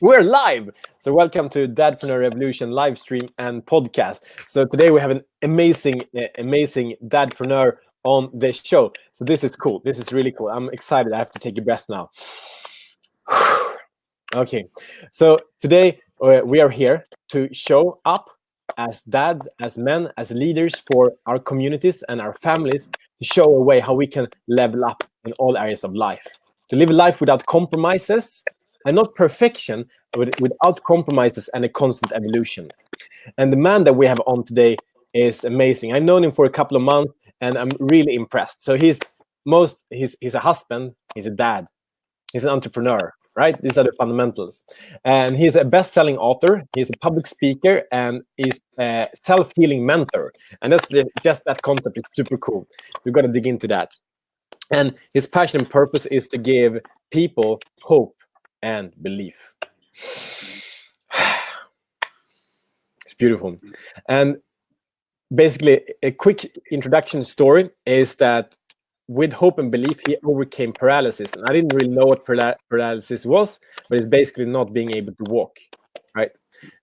We're live. So welcome to Dadpreneur Revolution live stream and podcast. So today we have an amazing dadpreneur on the show. So this is cool. This is really cool. I'm excited. I have to take a breath now. Okay. So today we are here to show up as dads, as men, as leaders for our communities and our families, to show a way how we can level up in all areas of life, to live a life without compromises and not perfection, but without compromises and a constant evolution. And the man that we have on today is amazing. I've known him for a couple of months and I'm really impressed. So he's a husband, he's a dad, he's an entrepreneur, right? These are the fundamentals. And he's a best-selling author, he's a public speaker, and he's a self-healing mentor. And just that concept is super cool. We've got to dig into that. And his passion and purpose is to give people hope and belief. It's beautiful. And basically, a quick introduction story is that with hope and belief, he overcame paralysis. And I didn't really know what paralysis was, but it's basically not being able to walk, right?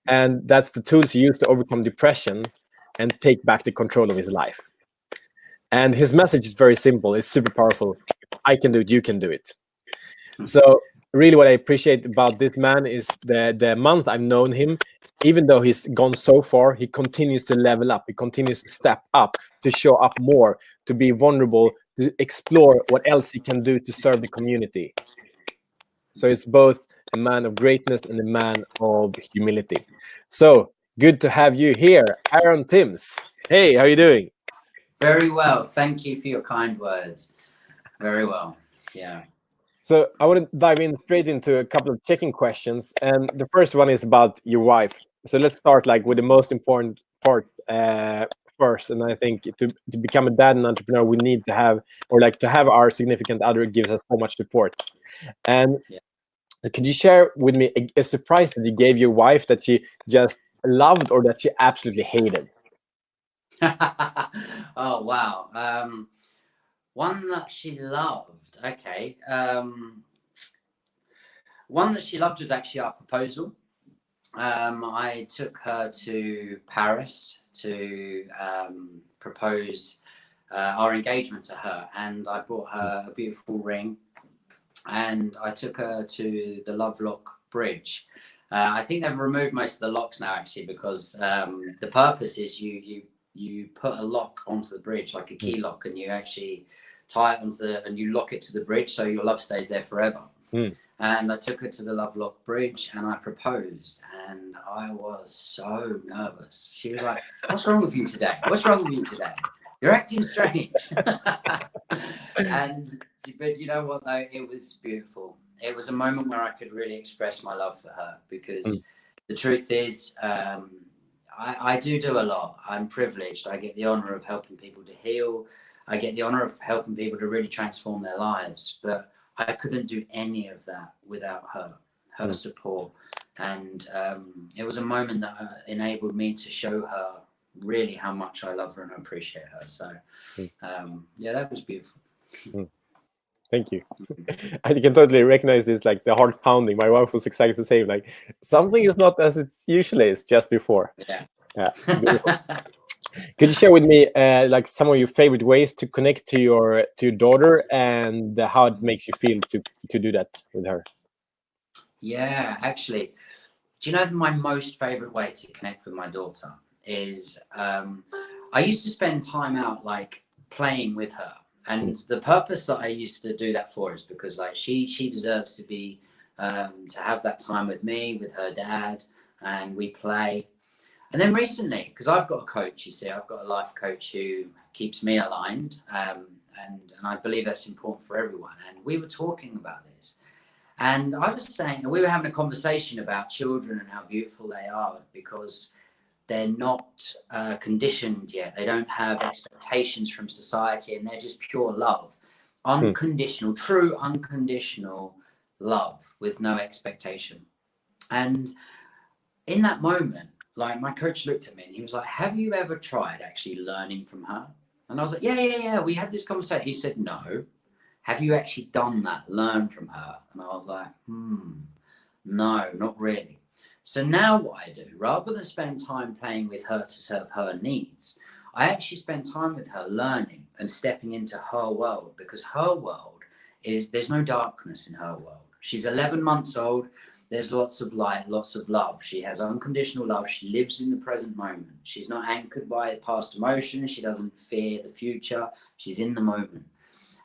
And that's the tools he used to overcome depression and take back the control of his life. And his message is very simple. It's super powerful. I can do it, you can do it. So really what I appreciate about this man is the month I've known him, even though he's gone so far, he continues to level up. He continues to step up, to show up more, to be vulnerable, to explore what else he can do to serve the community. So it's both a man of greatness and a man of humility. So good to have you here, Aaron TIMMS. Hey, how are you doing? Very well. Thank you for your kind words. Very well. Yeah. So I want to dive in straight into a couple of checking questions. And the first one is about your wife. So let's start with the most important part first. And I think to become a dad and entrepreneur, we need to have, to have our significant other gives us so much support. And so could you share with me a surprise that you gave your wife that she just loved or that she absolutely hated? Oh, wow. One that she loved. Okay. One that she loved was actually our proposal. I took her to Paris to propose our engagement to her, and I brought her a beautiful ring, and I took her to the Lovelock Bridge. I think they've removed most of the locks now, actually, because the purpose is you put a lock onto the bridge, like a key lock, and you actually tie it and you lock it to the bridge, so your love stays there forever. And I took her to the Lovelock Bridge and I proposed, and I was so nervous. She was like, "What's wrong with you today? What's wrong with you today? You're acting strange." But you know what, though? It was beautiful. It was a moment where I could really express my love for her, because the truth is, I do a lot. I'm privileged. I get the honor of helping people to heal. I get the honor of helping people to really transform their lives. But I couldn't do any of that without her support. And it was a moment that enabled me to show her really how much I love her and appreciate her. So, yeah, that was beautiful. Thank you. I can totally recognize this, the heart pounding. My wife was exactly the same. Something is not as it usually is just before. Yeah. Beautiful. Could you share with me some of your favorite ways to connect to your daughter and how it makes you feel to do that with her? Yeah, actually, do you know my most favorite way to connect with my daughter is I used to spend time out playing with her. And the purpose that I used to do that for is because she deserves to be to have that time with me, with her dad, and we play. And then recently, because I've got a coach, you see, I've got a life coach who keeps me aligned, and I believe that's important for everyone. And we were talking about this, and I was saying, we were having a conversation about children and how beautiful they are because they're not conditioned yet. They don't have expectations from society, and they're just pure love, unconditional, true unconditional love with no expectation. And in that moment, my coach looked at me and he was like, "Have you ever tried actually learning from her?" And I was like, yeah. We had this conversation. He said, "No. Have you actually done that? Learn from her?" And I was like, No, not really. So now what I do, rather than spend time playing with her to serve her needs, I actually spend time with her learning and stepping into her world, because her world is, there's no darkness in her world. She's 11 months old. There's lots of light, lots of love. She has unconditional love. She lives in the present moment. She's not anchored by past emotions. She doesn't fear the future. She's in the moment.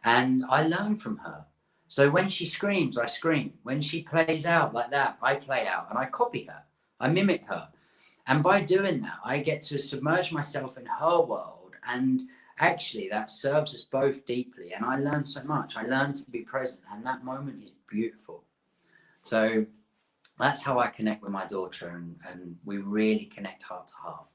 And I learn from her. So when she screams, I scream. When she plays out like that, I play out, and I copy her. I mimic her. And by doing that, I get to submerge myself in her world. And actually, that serves us both deeply. And I learn so much. I learn to be present. And that moment is beautiful. So that's how I connect with my daughter. And we really connect heart to heart.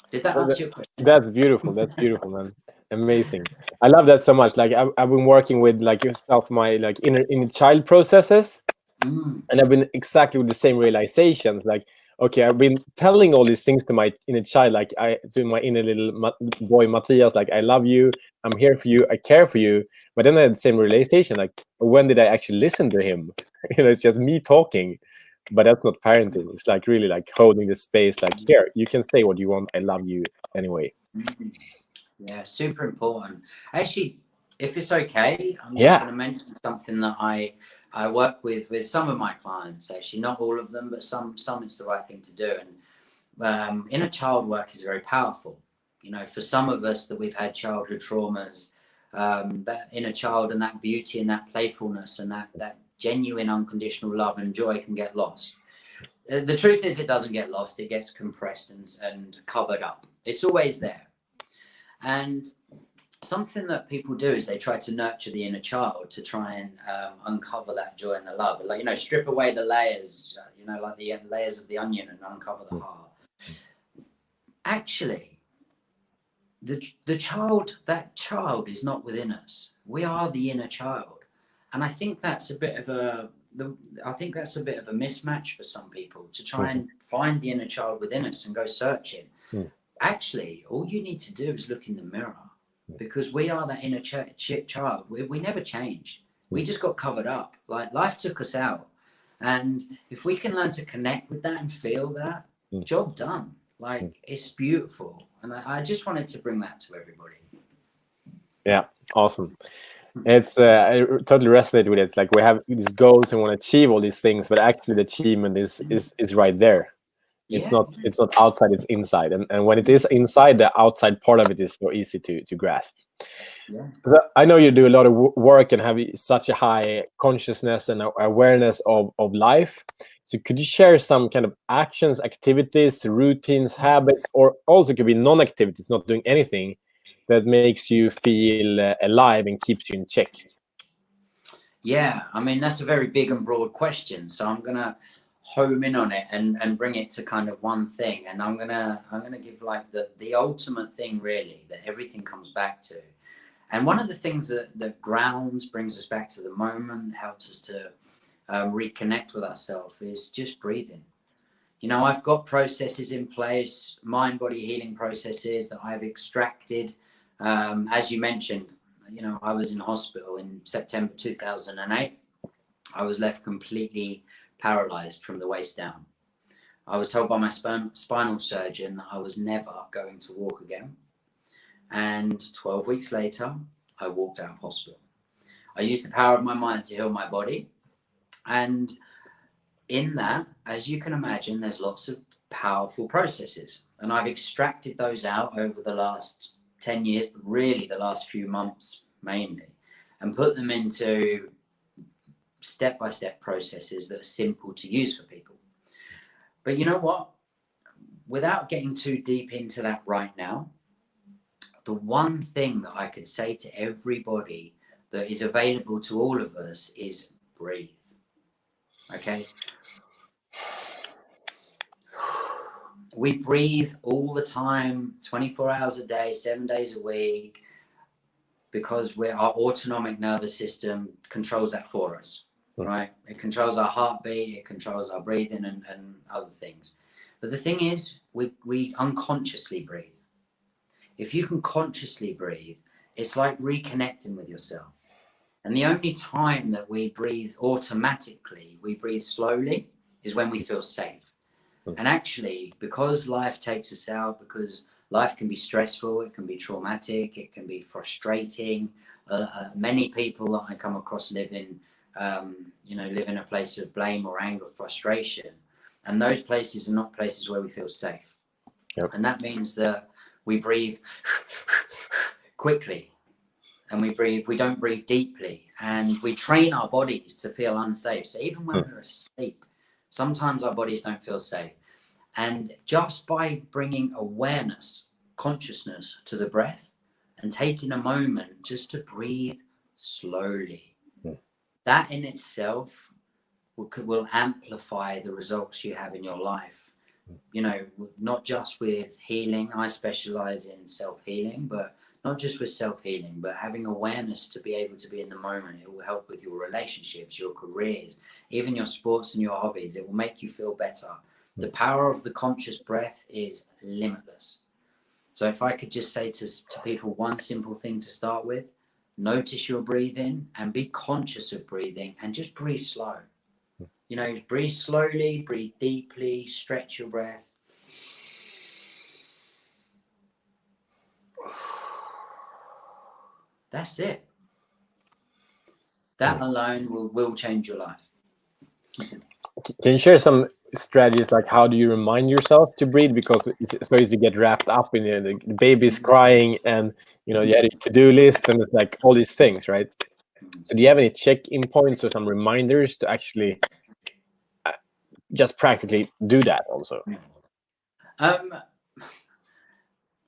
Did that answer your question? That's beautiful. That's beautiful, man. Amazing. I love that so much. Like I've been working with like yourself, my like inner child processes, and I've been exactly with the same realizations. Like, okay, I've been telling all these things to my inner child, like to my inner little boy Matthias, like I love you, I'm here for you, I care for you. But then I had the same realization, like when did I actually listen to him? It's just me talking. But that's not parenting. It's like really like holding the space, like here, you can say what you want, I love you anyway. Yeah, super important. Actually, if it's okay, I'm just going to mention something that I work with some of my clients. Actually, not all of them, but some it's the right thing to do. And inner child work is very powerful. You know, for some of us that we've had childhood traumas, that inner child and that beauty and that playfulness and that genuine unconditional love and joy can get lost. The truth is, it doesn't get lost. It gets compressed and covered up. It's always there. And something that people do is they try to nurture the inner child to try and uncover that joy and the love. Like, you know, strip away the layers, you know, like the layers of the onion, and uncover the heart. Actually, the child, that child is not within us. We are the inner child. And I think that's a bit of a mismatch for some people, to try and find the inner child within us and go searching. Actually, all you need to do is look in the mirror, because we are that inner child. We never changed. We just got covered up. Like, life took us out. And if we can learn to connect with that and feel that, job done. Like, it's beautiful. And I just wanted to bring that to everybody. Yeah, awesome. It's I totally resonate with it. It's like we have these goals and want to achieve all these things, but actually the achievement is right there. It's not outside, it's inside. And when it is inside, the outside part of it is so easy to grasp. So I know you do a lot of work and have such a high consciousness and awareness of life. So could you share some kind of actions, activities, routines, habits, or also could be non-activities, not doing anything, that makes you feel alive and keeps you in check? Yeah, I mean, that's a very big and broad question. So I'm going to home in on it and bring it to kind of one thing. And I'm gonna give like the ultimate thing, really, that everything comes back to. And one of the things that grounds, brings us back to the moment, helps us to reconnect with ourselves, is just breathing. You know, I've got processes in place, mind-body healing processes that I've extracted. As you mentioned, you know, I was in hospital in September 2008. I was left completely paralyzed from the waist down. I was told by my spinal surgeon that I was never going to walk again. And 12 weeks later, I walked out of hospital. I used the power of my mind to heal my body. And in that, as you can imagine, there's lots of powerful processes. And I've extracted those out over the last 10 years, but really the last few months mainly, and put them into step-by-step processes that are simple to use for people. But you know what? Without getting too deep into that right now, the one thing that I could say to everybody that is available to all of us is breathe. Okay? We breathe all the time, 24 hours a day, 7 days a week, because our autonomic nervous system controls that for us, right? It controls our heartbeat, it controls our breathing and other things. But the thing is, we unconsciously breathe. If you can consciously breathe, it's like reconnecting with yourself. And the only time that we breathe automatically, we breathe slowly, is when we feel safe. And actually, because life takes us out, because life can be stressful, it can be traumatic, it can be frustrating. Many people that I come across live in a place of blame or anger, frustration. And those places are not places where we feel safe. Yep. And that means that we breathe quickly, and we don't breathe deeply, and we train our bodies to feel unsafe. So even when we're asleep, sometimes our bodies don't feel safe. And just by bringing awareness, consciousness to the breath and taking a moment just to breathe slowly, that in itself will amplify the results you have in your life. You know, not just with healing. I specialize in self-healing, but not just with self-healing, but having awareness to be able to be in the moment. It will help with your relationships, your careers, even your sports and your hobbies. It will make you feel better. The power of the conscious breath is limitless. So if I could just say to people one simple thing to start with, notice your breathing and be conscious of breathing, and just breathe slow. You know, breathe slowly, breathe deeply, stretch your breath. That's it. That alone will change your life. Can you share some strategies, like how do you remind yourself to breathe? Because it's so easy to get wrapped up in the baby's crying, and you know, you had a to-do list, and it's like all these things, right? So do you have any check-in points or some reminders to actually just practically do that also?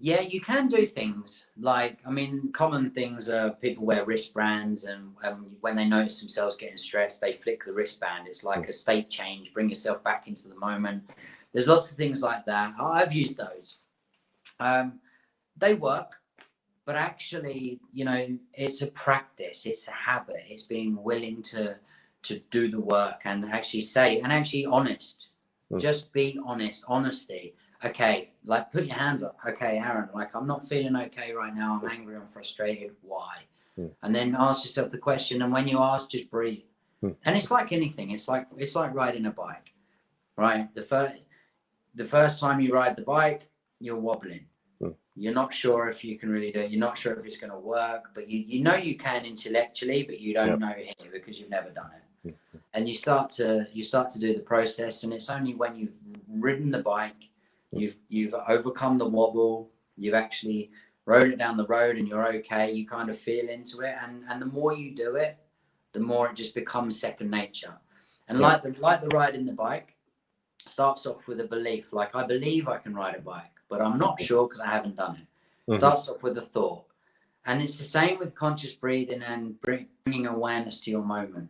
Yeah, you can do things like, I mean, common things are people wear wristbands, and when they notice themselves getting stressed, they flick the wristband. It's like a state change, bring yourself back into the moment. There's lots of things like that. I've used those. They work, but actually, you know, it's a practice, it's a habit, it's being willing to do the work and actually say, and actually honest. Just be honest, honesty. Okay, like put your hands up. Okay, Aaron, like I'm not feeling okay right now. I'm angry, I'm frustrated. Why? And then ask yourself the question. And when you ask, just breathe. And it's like anything. It's like riding a bike, right? The first time you ride the bike, you're wobbling. You're not sure if you can really do it. You're not sure if it's going to work, but you know you can intellectually, but you don't know here because you've never done it. And you start to do the process, and it's only when you've ridden the bike, you've overcome the wobble, you've actually rode it down the road, and you're okay. You kind of feel into it, and the more you do it, the more it just becomes second nature. And like the riding the bike starts off with a belief, like I believe I can ride a bike, but I'm not sure because I haven't done it. Starts off with a thought. And it's the same with conscious breathing and bringing awareness to your moment.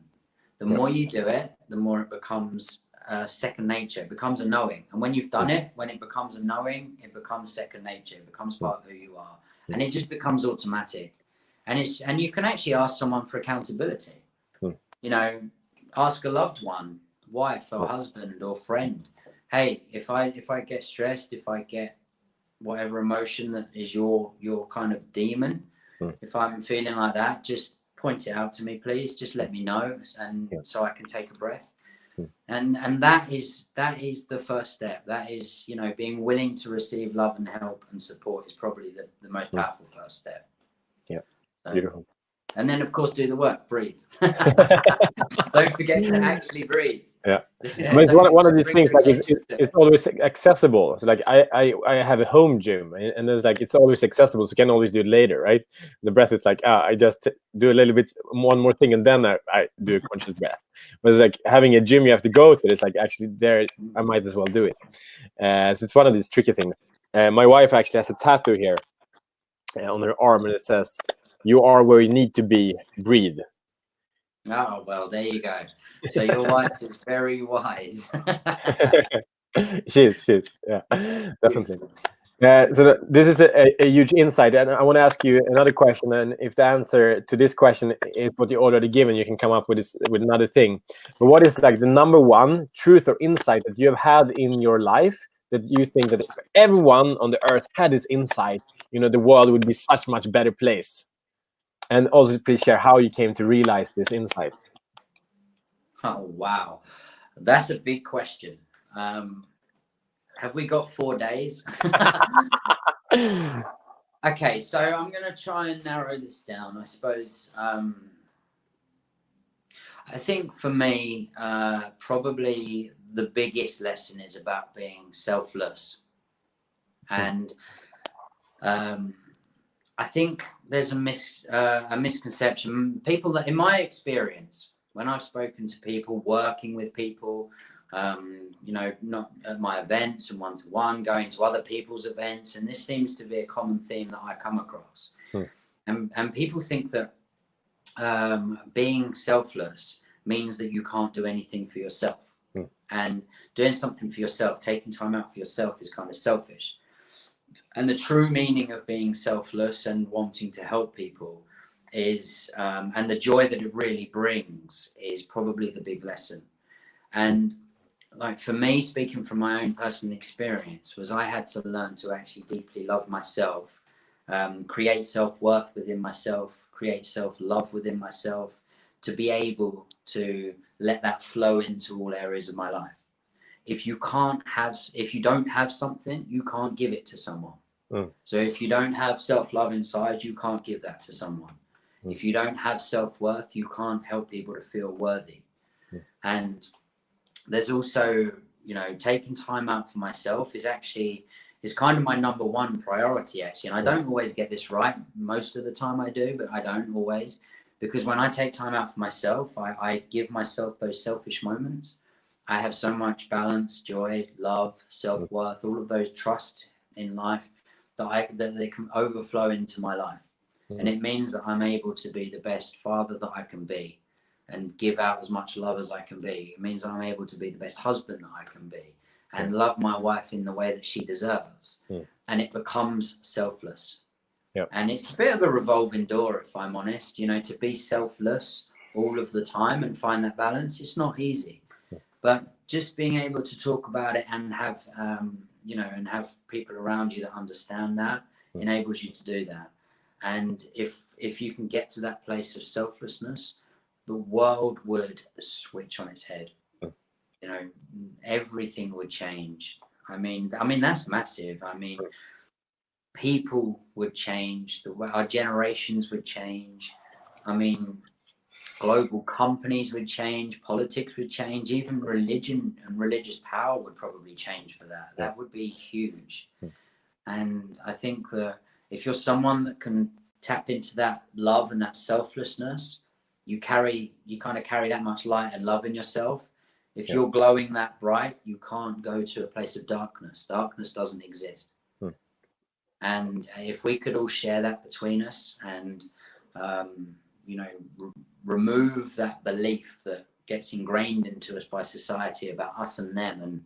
The more you do it, the more it becomes second nature. It becomes a knowing. And when you've done it, when it becomes a knowing, it becomes second nature. It becomes part of who you are. And it just becomes automatic. And you can actually ask someone for accountability. You know, ask a loved one, wife or husband or friend. Hey, if I get stressed, if I get whatever emotion that is your kind of demon, if I'm feeling like that, just point it out to me, please. Just let me know, and so I can take a breath. And that is the first step. That is, you know, being willing to receive love and help and support is probably the most powerful first step. Yeah, so, beautiful. And then, of course, do the work. Breathe. Don't forget to actually breathe. Yeah, Yeah, but it's one of these things, like it's always accessible. So like I have a home gym, and it's like it's always accessible, so you can always do it later, right? The breath is like, I just do a little bit one more thing, and then I do a conscious breath. But it's like having a gym you have to go to. It's like actually there, I might as well do it. So it's one of these tricky things. My wife actually has a tattoo here on her arm, and it says, "You are where you need to be. Breathe." Oh, well, there you go. So your wife is very wise. She is, yeah, definitely. So this is a huge insight, and I want to ask you another question. And if the answer to this question is what you already given, you can come up with another thing. But what is like the number one truth or insight that you have had in your life that you think that if everyone on the earth had this insight, you know, the world would be such much better place? And also, please share how you came to realize this insight. Oh, wow. That's a big question. Have we got 4 days? Okay, so I'm going to try and narrow this down. I suppose, I think for me, probably the biggest lesson is about being selfless. And I think there's a misconception. People that, in my experience, when I've spoken to people, working with people, you know, not at my events and one-to-one, going to other people's events, and this seems to be a common theme that I come across. And people think that being selfless means that you can't do anything for yourself. And doing something for yourself, taking time out for yourself, is kind of selfish. And the true meaning of being selfless and wanting to help people is, and the joy that it really brings, is probably the big lesson. And like for me, speaking from my own personal experience, was I had to learn to actually deeply love myself, create self-worth within myself, create self-love within myself, to be able to let that flow into all areas of my life. If you don't have something, you can't give it to someone. So if you don't have self-love inside, you can't give that to someone. If you don't have self-worth, you can't help people to feel worthy. And there's also, you know, taking time out for myself is kind of my number one priority, actually. And I don't always get this right. Most of the time I do, but I don't always. Because when I take time out for myself, I give myself those selfish moments. I have so much balance, joy, love, self-worth, all of those, trust in life, that they can overflow into my life. And it means that I'm able to be the best father that I can be and give out as much love as I can be. It means I'm able to be the best husband that I can be and love my wife in the way that she deserves. And it becomes selfless. And it's a bit of a revolving door, if I'm honest. You know, to be selfless all of the time and find that balance, it's not easy. But just being able to talk about it and have, you know, and have people around you that understand that enables you to do that. And if you can get to that place of selflessness, the world would switch on its head. You know, everything would change. I mean, that's massive. I mean, people would change. Our generations would change. I mean, global companies would change, politics would change, even religion and religious power would probably change for that. That would be huge. And I think that if you're someone that can tap into that love and that selflessness, you kind of carry that much light and love in yourself. If you're glowing that bright, you can't go to a place of darkness. Darkness doesn't exist. And if we could all share that between us and, you know, remove that belief that gets ingrained into us by society about us and them,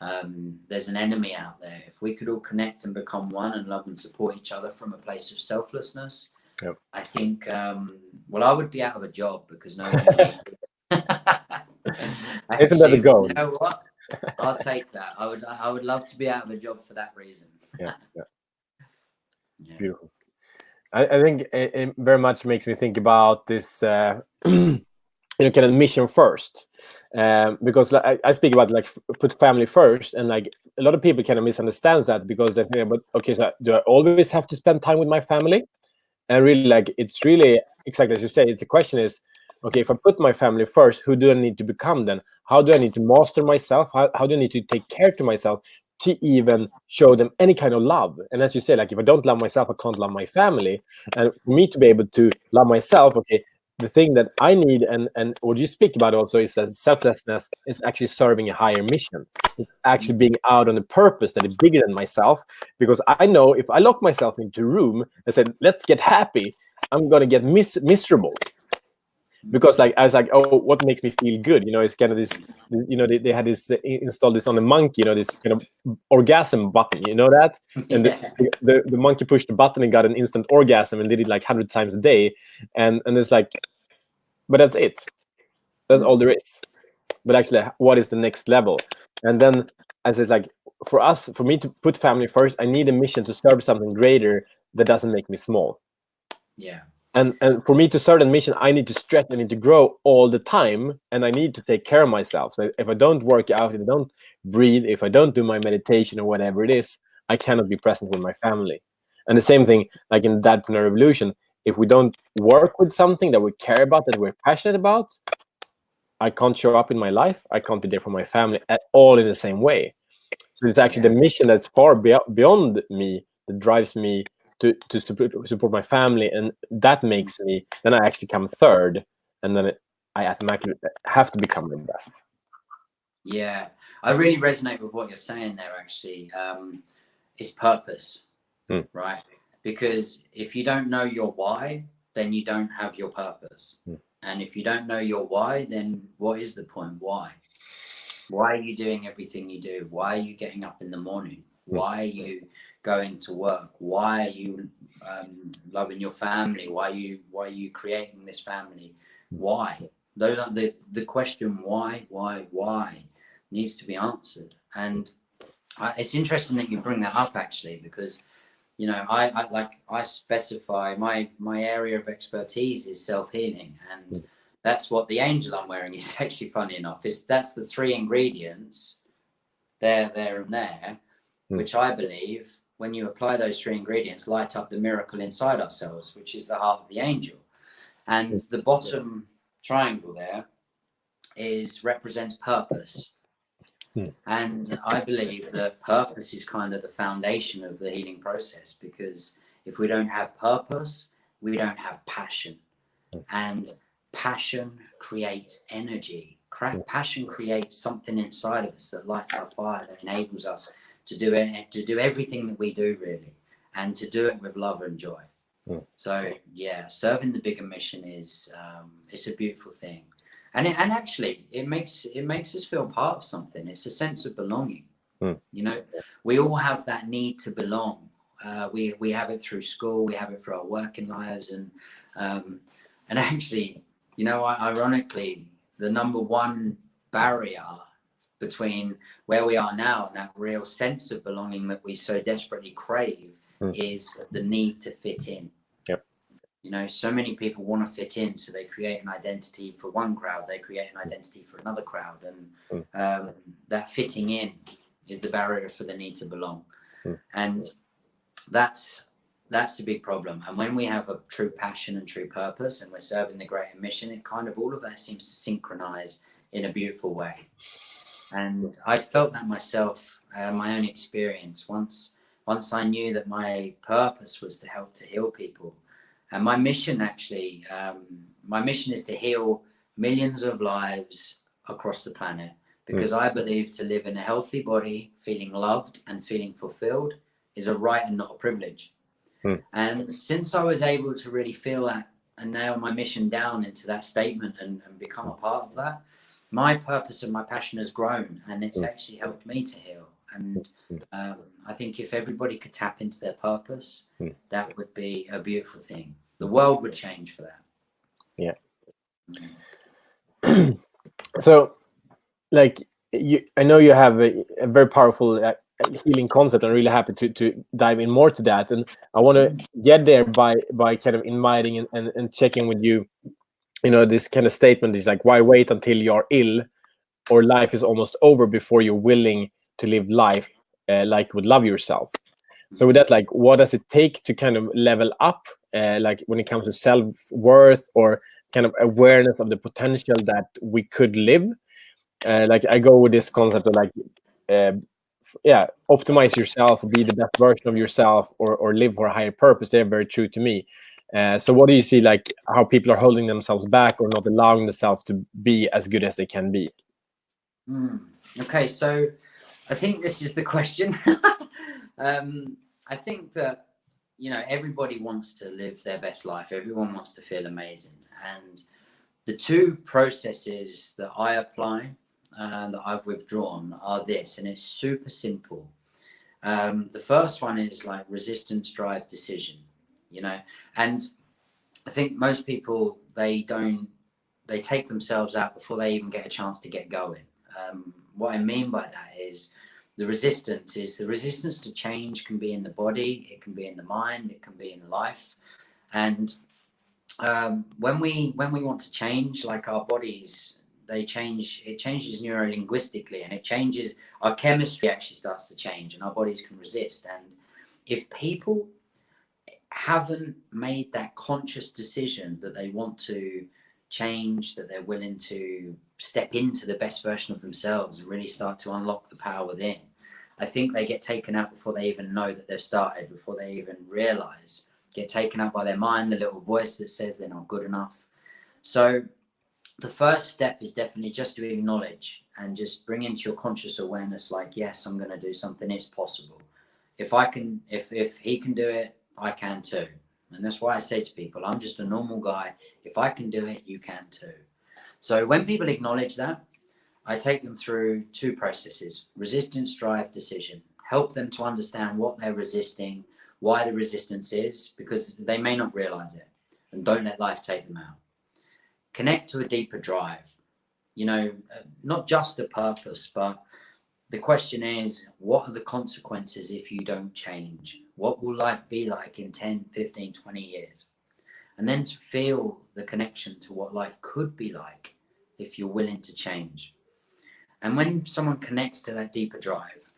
and there's an enemy out there. If we could all connect and become one and love and support each other from a place of selflessness, I think, well, I would be out of a job because no one would. Isn't that the goal? You know what? I'll take that. I would love to be out of a job for that reason. It's beautiful. I think it very much makes me think about this, you know, kind of mission first, because I speak about like put family first, and like a lot of people kind of misunderstands that because they think, but okay, so do I always have to spend time with my family? And really, like, it's really exactly as you say. It's the question is, okay, if I put my family first, who do I need to become then? How do I need to master myself? How do I need to take care to myself to even show them any kind of love? And as you say, like, if I don't love myself, I can't love my family. And for me to be able to love myself, okay, the thing that I need and what you speak about also is that selflessness is actually serving a higher mission. It's actually being out on a purpose that is bigger than myself. Because I know if I lock myself into a room and said, let's get happy, I'm going to get miserable. Because like I was like, oh, what makes me feel good? You know, it's kind of this, you know, they had this installed this on the monkey, you know, this kind of orgasm button, you know that? And the monkey pushed the button and got an instant orgasm and did it like 100 times a day. And it's like, but that's it. That's all there is. But actually, what is the next level? And then as it's like, for me to put family first, I need a mission to serve something greater that doesn't make me small. Yeah. And for me to start a mission, I need to stretch, I need to grow all the time, and I need to take care of myself. So if I don't work out, if I don't breathe, if I don't do my meditation or whatever it is, I cannot be present with my family. And the same thing, like in Dadpreneur Revolution, if we don't work with something that we care about, that we're passionate about, I can't show up in my life. I can't be there for my family at all in the same way. So it's actually the mission that's far beyond me that drives me to support my family, and that makes me, then I actually come third, and then I automatically have to become my best. Yeah, I really resonate with what you're saying there, actually. It's purpose, right? Because if you don't know your why, then you don't have your purpose. And if you don't know your why, then what is the point? Why? Why are you doing everything you do? Why are you getting up in the morning? Why are you going to work? Why are you loving your family? Why are you creating this family? Why? Those are the question why needs to be answered. And it's interesting that you bring that up, actually, because I specify my area of expertise is self-healing, and that's what the angel I'm wearing is. Actually, funny enough, that's the 3 ingredients there and there, which I believe, when you apply those 3 ingredients, light up the miracle inside ourselves, which is the heart of the angel. And the bottom triangle there represents purpose. And I believe that purpose is kind of the foundation of the healing process, because if we don't have purpose, we don't have passion. And passion creates energy. Passion creates something inside of us that lights our fire, that enables us to do everything that we do, really, and to do it with love and joy. So yeah, serving the bigger mission is it's a beautiful thing. And actually, it makes us feel part of something. It's a sense of belonging. We all have that need to belong. We have it through school. We have it through our working lives, and actually, ironically, the number one barrier between where we are now and that real sense of belonging that we so desperately crave is the need to fit in. So many people want to fit in, so they create an identity for one crowd, they create an identity for another crowd, and that fitting in is the barrier for the need to belong. And that's a big problem. And when we have a true passion and true purpose, and we're serving the greater mission, it kind of, all of that seems to synchronize in a beautiful way. And I felt that myself, my own experience. Once I knew that my purpose was to help to heal people. And my mission, actually, my mission is to heal millions of lives across the planet, because I believe to live in a healthy body, feeling loved and feeling fulfilled, is a right and not a privilege. And since I was able to really feel that and nail my mission down into that statement and become a part of that, my purpose and my passion has grown, and it's actually helped me to heal. And I think if everybody could tap into their purpose, that would be a beautiful thing. The world would change for that. Yeah. So, like, I know you have a very powerful healing concept. I'm really happy to dive in more to that. And I want to get there by kind of inviting and checking with you, this kind of statement is like, why wait until you're ill or life is almost over before you're willing to live life like you would love yourself? So with that, like, what does it take to kind of level up, like when it comes to self-worth or kind of awareness of the potential that we could live? Like, I go with this concept of like, optimize yourself, be the best version of yourself, or live for a higher purpose. They're very true to me. So what do you see, like, how people are holding themselves back or not allowing themselves to be as good as they can be? Okay, so I think this is the question. I think that, everybody wants to live their best life. Everyone wants to feel amazing. And the 2 processes that I apply that I've withdrawn are this, and it's super simple. The first one is like resistance, drive, decision, and I think most people, they take themselves out before they even get a chance to get going. What I mean by that is the resistance to change can be in the body, it can be in the mind, it can be in life. And when we want to change, like our bodies, they change. It changes neurolinguistically, and it changes our chemistry. Actually, starts to change, and our bodies can resist. And if people haven't made that conscious decision that they want to change, that they're willing to step into the best version of themselves and really start to unlock the power within, I think they get taken out before they even know that they've started, before they even realize, get taken out by their mind, the little voice that says they're not good enough. So the first step is definitely just to acknowledge and just bring into your conscious awareness, like, yes, I'm going to do something. It's possible. If I can, if he can do it, I can too. And that's why I say to people, I'm just a normal guy. If I can do it, you can too. So when people acknowledge that, I take them through two processes: resistance, drive, decision. Help them to understand what they're resisting, why the resistance is, because they may not realize it, and don't let life take them out. Connect to a deeper drive, you know, not just a purpose, but the question is, what are the consequences if you don't change? What will life be like in 10, 15, 20 years? And then to feel the connection to what life could be like if you're willing to change. And when someone connects to that deeper drive,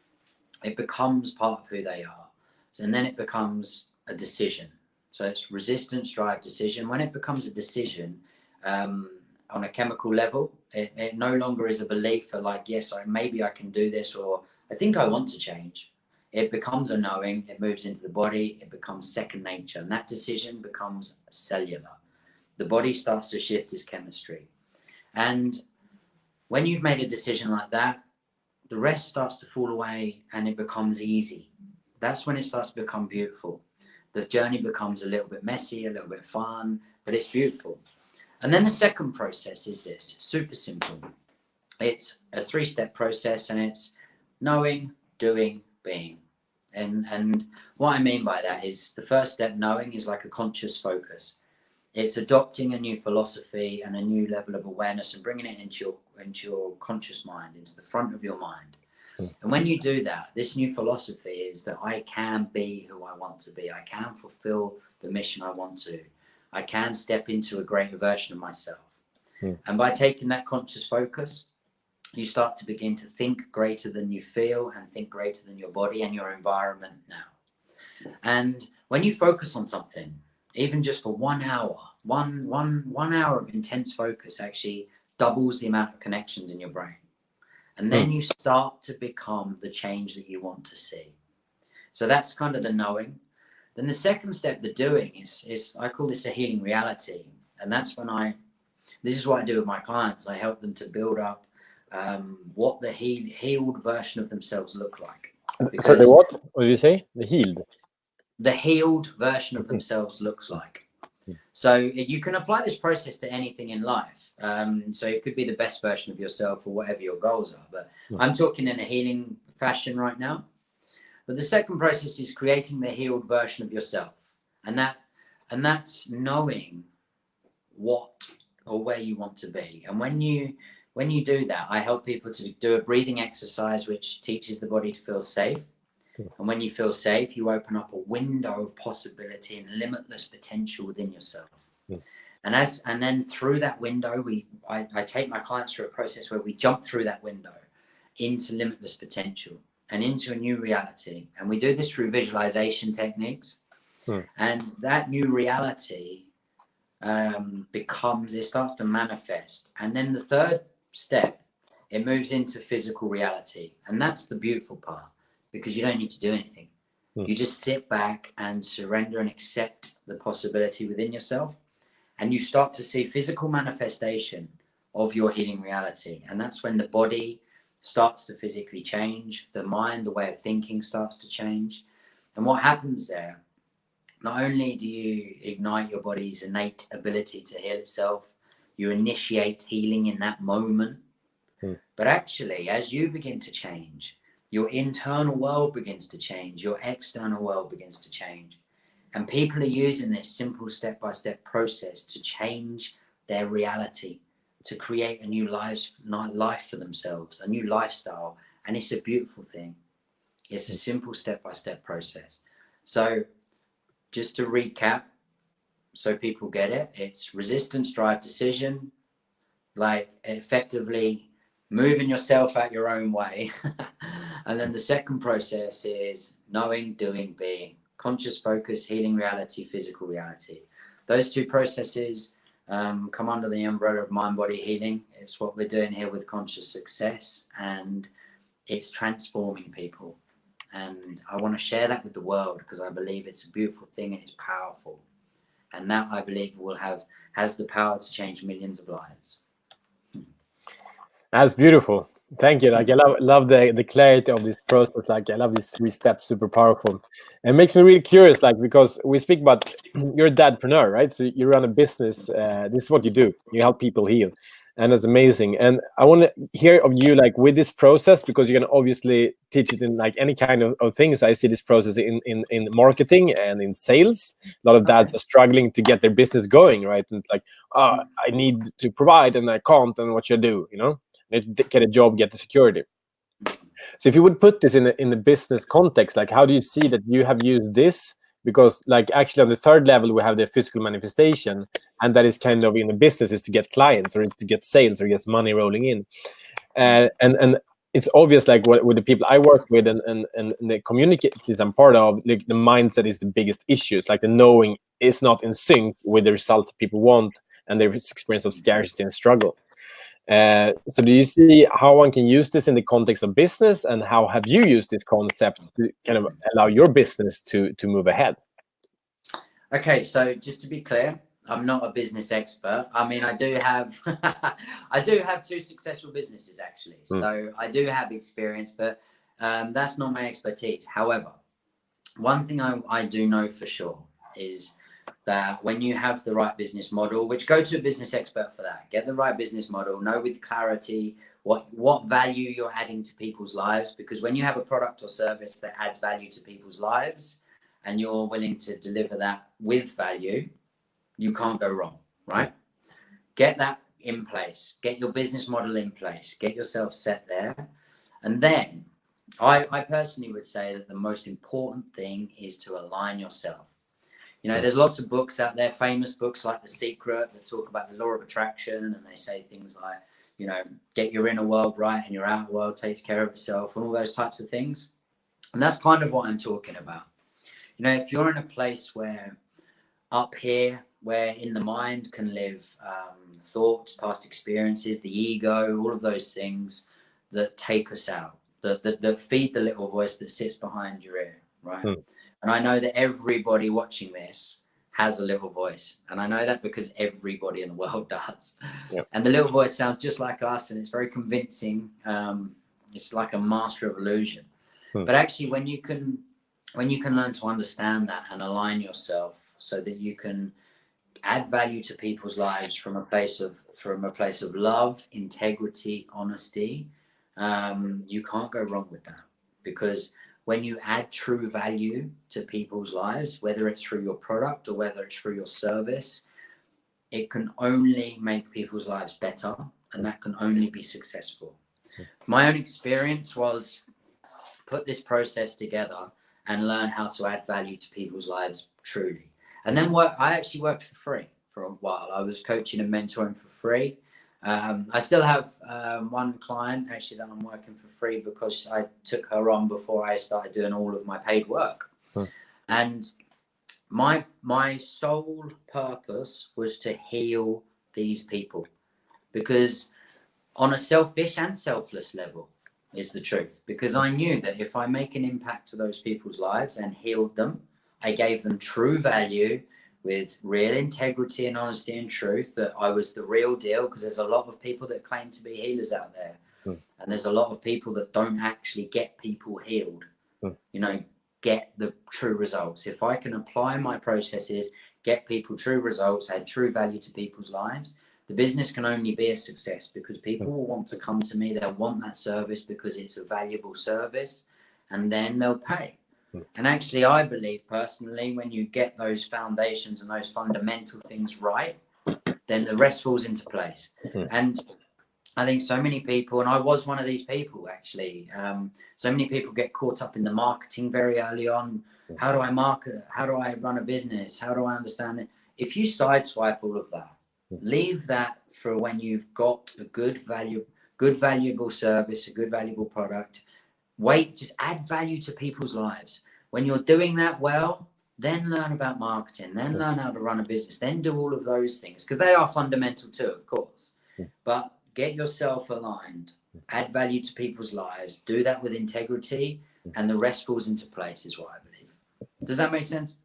it becomes part of who they are. So, and then it becomes a decision. So it's resistance, drive, decision. When it becomes a decision, on a chemical level, it no longer is a belief for like, yes, maybe I can do this, or I think I want to change. It becomes a knowing, it moves into the body, it becomes second nature, and that decision becomes cellular. The body starts to shift its chemistry. And when you've made a decision like that, the rest starts to fall away and it becomes easy. That's when it starts to become beautiful. The journey becomes a little bit messy, a little bit fun, but it's beautiful. And then the second process is this, super simple. It's a 3-step process, and it's knowing, doing, being. And what I mean by that is the first step, knowing, is like a conscious focus. It's adopting a new philosophy and a new level of awareness and bringing it into your conscious mind, into the front of your mind. And when you do that, this new philosophy is that I can be who I want to be. I can fulfill the mission I want to. I can step into a greater version of myself. And by taking that conscious focus, you start to begin to think greater than you feel and think greater than your body and your environment now. And when you focus on something, even just for 1 hour, one hour of intense focus actually doubles the amount of connections in your brain. And then you start to become the change that you want to see. So that's kind of the knowing. Then the second step, the doing, is I call this a healing reality. And that's when this is what I do with my clients. I help them to build up what the healed version of themselves look like. So the what? What did you say? The healed? The healed version of themselves looks like. So you can apply this process to anything in life. So it could be the best version of yourself or whatever your goals are. But I'm talking in a healing fashion right now. But the second process is creating the healed version of yourself. And that's knowing what or where you want to be. And when you do that, I help people to do a breathing exercise which teaches the body to feel safe. And when you feel safe, you open up a window of possibility and limitless potential within yourself. And then through that window, I take my clients through a process where we jump through that window into limitless potential and into a new reality. And we do this through visualization techniques. And that new reality it starts to manifest. And then the third step, it moves into physical reality. And that's the beautiful part, because you don't need to do anything. You just sit back and surrender and accept the possibility within yourself. And you start to see physical manifestation of your healing reality. And that's when the body starts to physically change. The mind, the way of thinking starts to change. And what happens there, not only do you ignite your body's innate ability to heal itself, you initiate healing in that moment. But actually, as you begin to change, your internal world begins to change, your external world begins to change. And people are using this simple step-by-step process to change their reality, to create a new life for themselves, a new lifestyle. And it's a beautiful thing. It's a simple step-by-step process. So just to recap, so people get it. It's resistance, drive, decision, like effectively moving yourself out your own way. And then the second process is knowing, doing, being. Conscious focus, healing reality, physical reality. Those two processes come under the umbrella of mind body healing. It's what we're doing here with Conscious Success, and it's transforming people. And I want to share that with the world because I believe it's a beautiful thing and it's powerful. And that, I believe, has the power to change millions of lives. That's beautiful. Thank you. Like, I love the clarity of this process. Like, I love these 3 steps, super powerful. It makes me really curious, like, because we speak about you're a dadpreneur, right? So you run a business. This is what you do. You help people heal, and it's amazing. And I want to hear of you, like, with this process, because you're gonna obviously teach it in like any kind of things. I see this process in marketing and in sales. A lot of dads are struggling to get their business going, right? And it's like, oh, I need to provide and I can't, and what should I do? You know, I need to get a job, get the security. So if you would put this in the business context, like, how do you see that you have used this? Because, like, actually on the 3rd level we have the physical manifestation, and that is kind of in the business is to get clients or to get sales or get money rolling in. And it's obvious, like, with the people I work with and the communities I'm part of, like, the mindset is the biggest issue. It's like the knowing is not in sync with the results people want and their experience of scarcity and struggle. So do you see how one can use this in the context of business, and how have you used this concept to kind of allow your business to move ahead? Okay, so just to be clear, I'm not a business expert. I mean, I do have I do have 2 successful businesses actually. So I do have experience, but that's not my expertise. However, one thing I do know for sure is that when you have the right business model, which go to a business expert for that, get the right business model, know with clarity what value you're adding to people's lives, because when you have a product or service that adds value to people's lives and you're willing to deliver that with value, you can't go wrong, right? Get that in place, get your business model in place, get yourself set there. And then I personally would say that the most important thing is to align yourself. You know, there's lots of books out there, famous books like The Secret, that talk about the law of attraction, and they say things like, you know, get your inner world right and your outer world takes care of itself, and all those types of things. And that's kind of what I'm talking about. You know, if you're in a place where up here, where in the mind can live thoughts, past experiences, the ego, all of those things that take us out, that feed the little voice that sits behind your ear, right? And I know that everybody watching this has a little voice. And I know that because everybody in the world does. Yep. And the little voice sounds just like us, and it's very convincing. It's like a master of illusion. But actually, when you can learn to understand that and align yourself so that you can add value to people's lives from a place of love, integrity, honesty, you can't go wrong with that. Because when you add true value to people's lives, whether it's through your product or whether it's through your service, it can only make people's lives better, and that can only be successful. My own experience was put this process together and learn how to add value to people's lives truly. And then I actually worked for free for a while. I was coaching and mentoring for free. I still have one client actually that I'm working for free because I took her on before I started doing all of my paid work. And my sole purpose was to heal these people, because on a selfish and selfless level is the truth, because I knew that if I make an impact to those people's lives and healed them, I gave them true value with real integrity and honesty and truth, that I was the real deal, because there's a lot of people that claim to be healers out there. And there's a lot of people that don't actually get people healed, you know, get the true results. If I can apply my processes, get people true results, add true value to people's lives, the business can only be a success, because people will want to come to me. They'll want that service because it's a valuable service, and then they'll pay. And actually, I believe personally, when you get those foundations and those fundamental things right, then the rest falls into place. And I think so many people, and I was one of these people actually, so many people get caught up in the marketing very early on. How do I market? How do I run a business? How do I understand it? if you sideswipe all of that, leave that for when you've got a good valuable service, a good valuable product. Just add value to people's lives. When you're doing that well, then learn about marketing, then learn how to run a business, then do all of those things, because they are fundamental too, of course. But get yourself aligned, add value to people's lives, do that with integrity, and the rest falls into place, is what I believe. Does that make sense?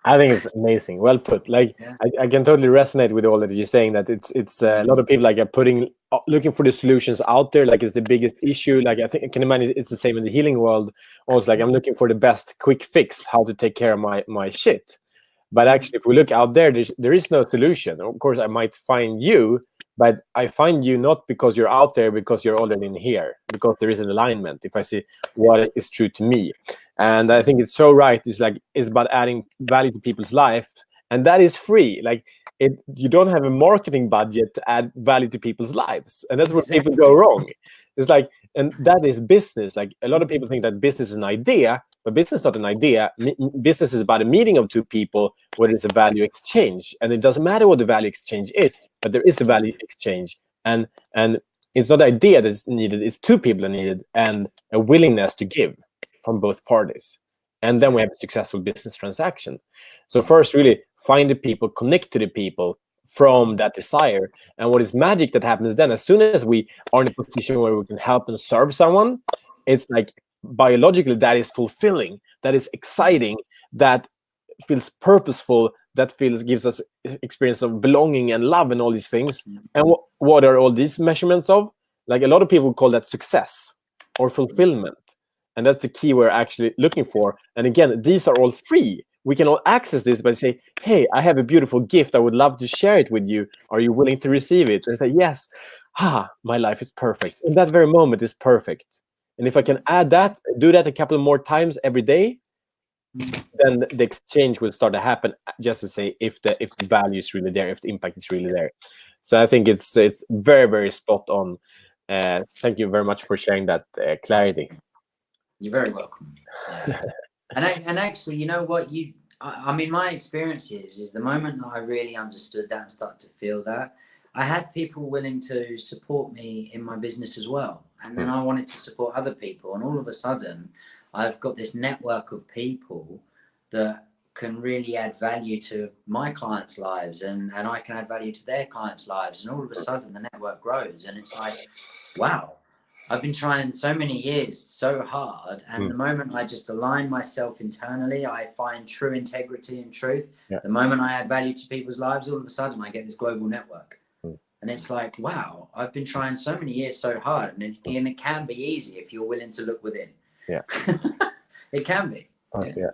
I think it's amazing. Well put. Like, Yeah. I can totally resonate with all that you're saying. That it's a lot of people like are looking for the solutions out there. Like, it's the biggest issue. Like, I think I can imagine it's the same in the healing world. Also, like, I'm looking for the best quick fix, how to take care of my shit. But actually, if we look out there, there is no solution. Of course, I might find you, but I find you not because you're out there, because you're already in here, because there is an alignment. If I see what is true to me, and I think it's so right. It's about adding value to people's life, and that is free. Like, you don't have a marketing budget to add value to people's lives, and that's where people go wrong. It's like, and that is business. Like, a lot of people think that business is an idea, but business is not an idea. Business is about a meeting of two people where there's a value exchange, and it doesn't matter what the value exchange is, but there is a value exchange, and it's not the idea that's needed; it's two people that needed, and a willingness to give from both parties, and then we have a successful business transaction. So first, really find the people, connect to the people from that desire, and what is magic that happens then, as soon as we are in a position where we can help and serve someone, it's like biologically that is fulfilling, that is exciting, that feels purposeful, that gives us experience of belonging and love and all these things. And what are all these measurements of? Like, a lot of people call that success or fulfillment, and that's the key we're actually looking for. And again, these are all free. We can all access this by saying, hey, I have a beautiful gift, I would love to share it with you, are you willing to receive it? And say, yes. My life is perfect, in that very moment is perfect. And if I can do that a couple more times every day, then the exchange will start to happen, just to say, if the value is really there, if the impact is really there. So I think it's very, very spot on. Thank you very much for sharing that clarity. You're very welcome. Yeah. and actually, you know what, I mean, my experience is the moment that I really understood that and started to feel that, I had people willing to support me in my business as well. And then I wanted to support other people. And all of a sudden, I've got this network of people that can really add value to my clients' lives, and I can add value to their clients' lives. And all of a sudden, the network grows. And it's like, wow, I've been trying so many years so hard. And the moment I just align myself internally, I find true integrity and truth. Yeah. The moment I add value to people's lives, all of a sudden, I get this global network. And it's like, wow, I've been trying so many years so hard. And it can be easy if you're willing to look within. Yeah. It can be. Yeah.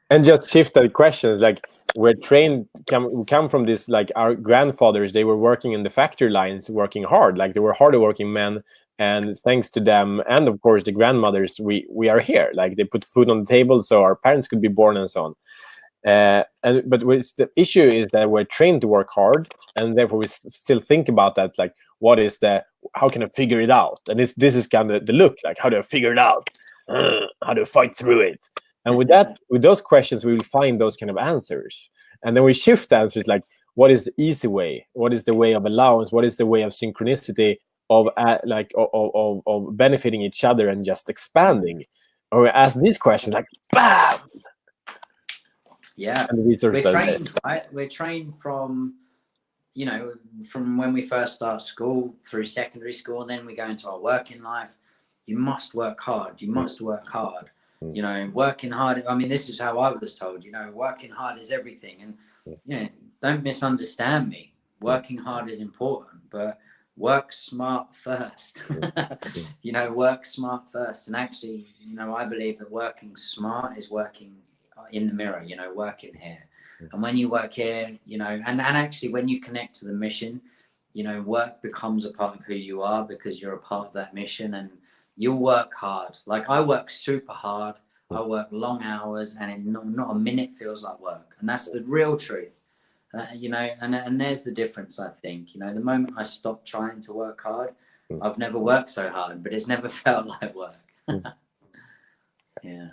And just shift the questions. Like, we're trained, we come from this, like, our grandfathers, they were working in the factory lines, working hard. Like, they were harder working men. And thanks to them, and of course the grandmothers, we are here. Like, they put food on the table so our parents could be born and so on. But the issue is that we're trained to work hard, and therefore we still think about that, like, how can I figure it out? And this is kind of the look, like, how do I figure it out? How do I fight through it? And with those questions, we will find those kind of answers. And then we shift answers, like, what is the easy way? What is the way of allowance? What is the way of synchronicity, of benefiting each other and just expanding? Or we ask these questions, like, bam! Yeah, we're trained, right? We're trained from, from when we first start school through secondary school, and then we go into our working life. You must work hard. You must work hard. Working hard. I mean, this is how I was told. Working hard is everything. And don't misunderstand me. Working hard is important, but work smart first. Work smart first. And actually, I believe that working smart is working in the mirror, working here. And when you work here, and actually when you connect to the mission, work becomes a part of who you are, because you're a part of that mission, and you'll work hard. Like, I work super hard. I work long hours, and not a minute feels like work. And that's the real truth. And there's the difference, I think. The moment I stopped trying to work hard, I've never worked so hard, but it's never felt like work. Yeah.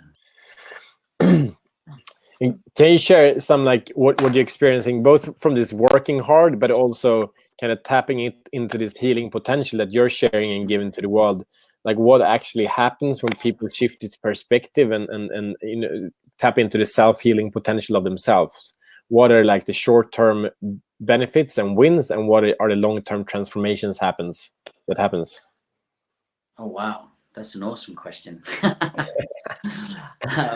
Can you share some, like, what you're experiencing, both from this working hard, but also kind of tapping it into this healing potential that you're sharing and giving to the world? Like, what actually happens when people shift its perspective and you know, tap into the self-healing potential of themselves? What are like the short-term benefits and wins, and what are the long-term transformations that happens? Oh wow, that's an awesome question.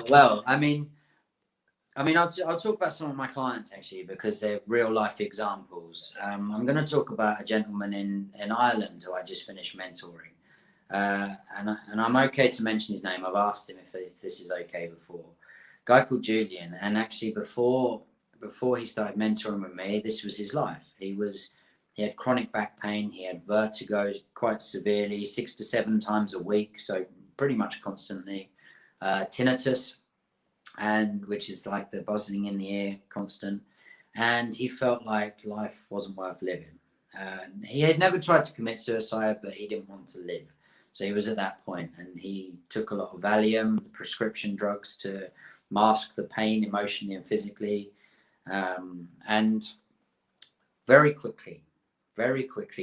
Well, I'll talk about some of my clients actually, because they're real life examples. I'm going to talk about a gentleman in Ireland who I just finished mentoring. And I'm okay to mention his name. I've asked him if this is okay before. Guy called Julian, and actually before he started mentoring with me, this was his life. He had chronic back pain. He had vertigo quite severely, 6 to 7 times a week, so pretty much constantly. Tinnitus, and which is like the buzzing in the ear, constant. And he felt like life wasn't worth living. He had never tried to commit suicide, but he didn't want to live. So he was at that point, and he took a lot of Valium, prescription drugs, to mask the pain emotionally and physically. And very quickly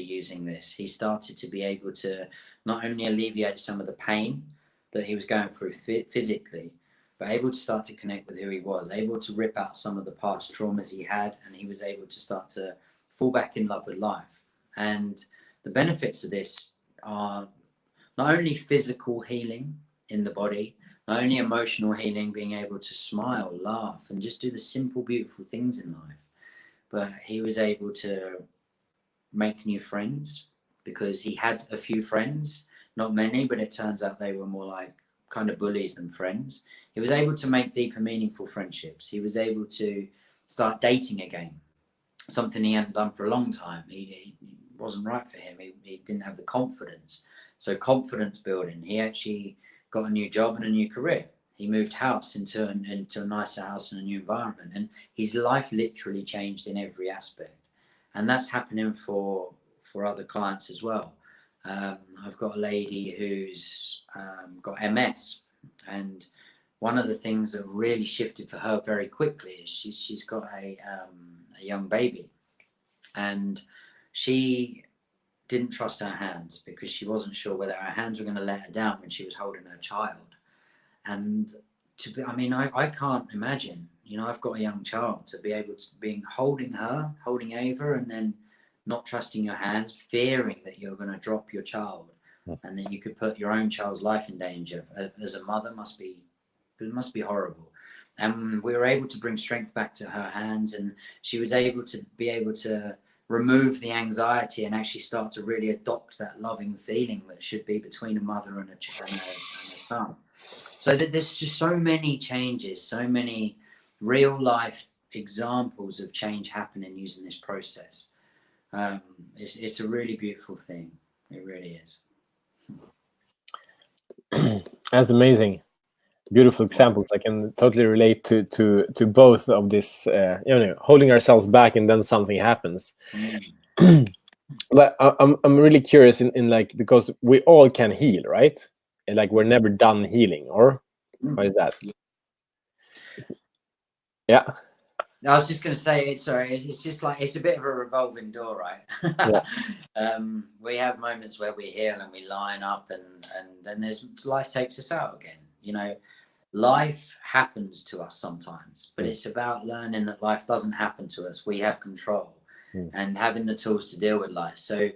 using this, he started to be able to not only alleviate some of the pain that he was going through physically, but able to start to connect with who he was, able to rip out some of the past traumas he had, and he was able to start to fall back in love with life. And the benefits of this are not only physical healing in the body, not only emotional healing, being able to smile, laugh, and just do the simple, beautiful things in life, but he was able to make new friends, because he had a few friends, not many, but it turns out they were more like kind of bullies than friends. He was able to make deeper, meaningful friendships. He was able to start dating again, something he hadn't done for a long time. He wasn't right for him. He didn't have the confidence. So confidence building. He actually got a new job and a new career. He moved house into a nicer house and a new environment, and his life literally changed in every aspect. And that's happening for other clients as well. I've got a lady who's got MS, and one of the things that really shifted for her very quickly is she's got a young baby, and she didn't trust her hands, because she wasn't sure whether her hands were going to let her down when she was holding her child. And I can't imagine, I've got a young child, to be able to be holding Ava, and then not trusting your hands, fearing that you're going to drop your child and that you could put your own child's life in danger as a mother must be horrible. And we were able to bring strength back to her hands, and she was able to remove the anxiety and actually start to really adopt that loving feeling that should be between a mother and a son. So that there's just so many changes, so many real life examples of change happening using this process. It's a really beautiful thing. It really is. That's amazing. Beautiful examples. I can totally relate to both of this. Holding ourselves back and then something happens. But I'm really curious in like, because we all can heal, right? And like, we're never done healing, or why is that? Yeah. I was just going to say, it's just like, it's a bit of a revolving door, right? Yeah. We have moments where we heal and we line up, and then life takes us out again. Life happens to us sometimes, but it's about learning that life doesn't happen to us. We have control and having the tools to deal with life. So,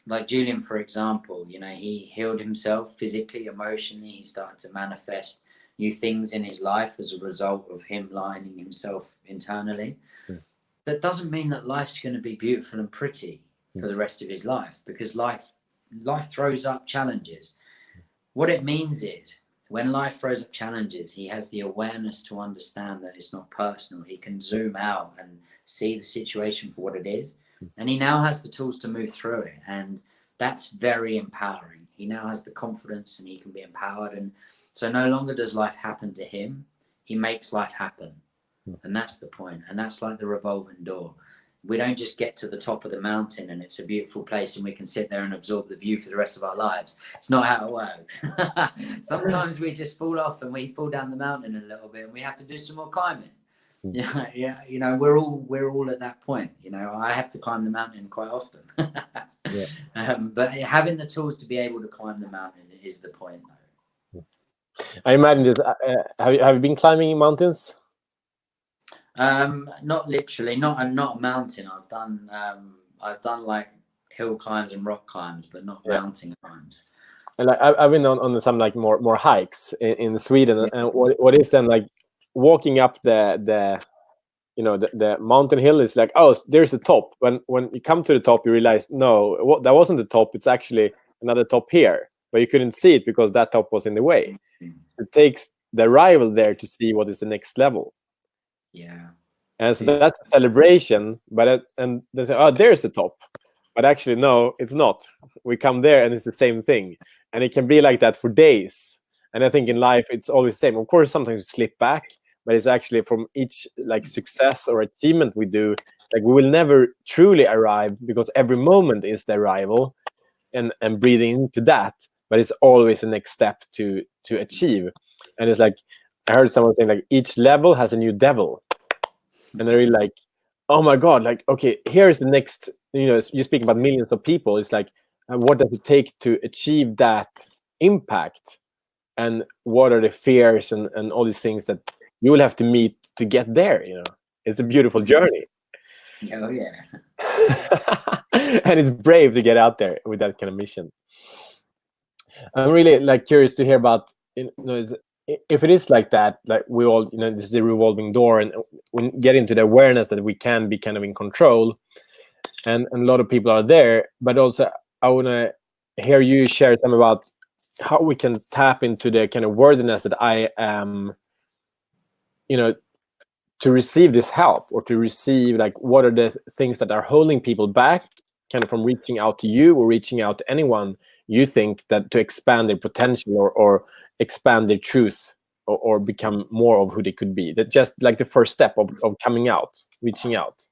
like Julian, for example, he healed himself physically, emotionally. He started to manifest new things in his life as a result of him lining himself internally. That doesn't mean that life's going to be beautiful and pretty for the rest of his life, because life throws up challenges. What it means is, when life throws up challenges, he has the awareness to understand that it's not personal. He can zoom out and see the situation for what it is. And he now has the tools to move through it. And that's very empowering. He now has the confidence, and he can be empowered. And so no longer does life happen to him. He makes life happen. And that's the point. And that's like the revolving door. we don't just get to the top of the mountain and it's a beautiful place and we can sit there and absorb the view for the rest of our lives. It's not how it works. Sometimes we just fall off and we fall down the mountain a little bit and we have to do some more climbing. Yeah, you know, we're all at that point. You know, I have to climb the mountain quite often. But having the tools to be able to climb the mountain is the point, though. I imagine this. Have you been climbing mountains? Not literally, not a mountain. I've done like hill climbs and rock climbs, but not mountain climbs. And like I've been on some like more hikes in Sweden, and what is then like walking up the mountain hill is like, oh, there's a top. When you come to the top, you realize no, that wasn't the top. It's actually another top here, but you couldn't see it because that top was in the way. So it takes the arrival there to see what is the next level. Yeah. And so that's a celebration, and they say, oh, there's the top. But actually, no, it's not. We come there and it's the same thing. And it can be like that for days. And I think in life, it's always the same. Of course, sometimes you slip back, but it's actually from each like success or achievement we do, like we will never truly arrive because every moment is the arrival and breathing into that. But it's always the next step to achieve. And it's like, I heard someone saying like each level has a new devil. And they're really like, oh my God, like, okay, here's the next, you speak about millions of people. It's like, what does it take to achieve that impact? And what are the fears and all these things that you will have to meet to get there? It's a beautiful journey. Oh, yeah. And it's brave to get out there with that kind of mission. I'm really like curious to hear about, if it is like that, like we all, this is a revolving door, and we get into the awareness that we can be kind of in control, and a lot of people are there. But also, I want to hear you share some about how we can tap into the kind of worthiness that I am, to receive this help, or to receive, like, what are the things that are holding people back kind of from reaching out to you or reaching out to anyone you think that to expand their potential or expand their truth or become more of who they could be. That just like the first step of coming out, reaching out.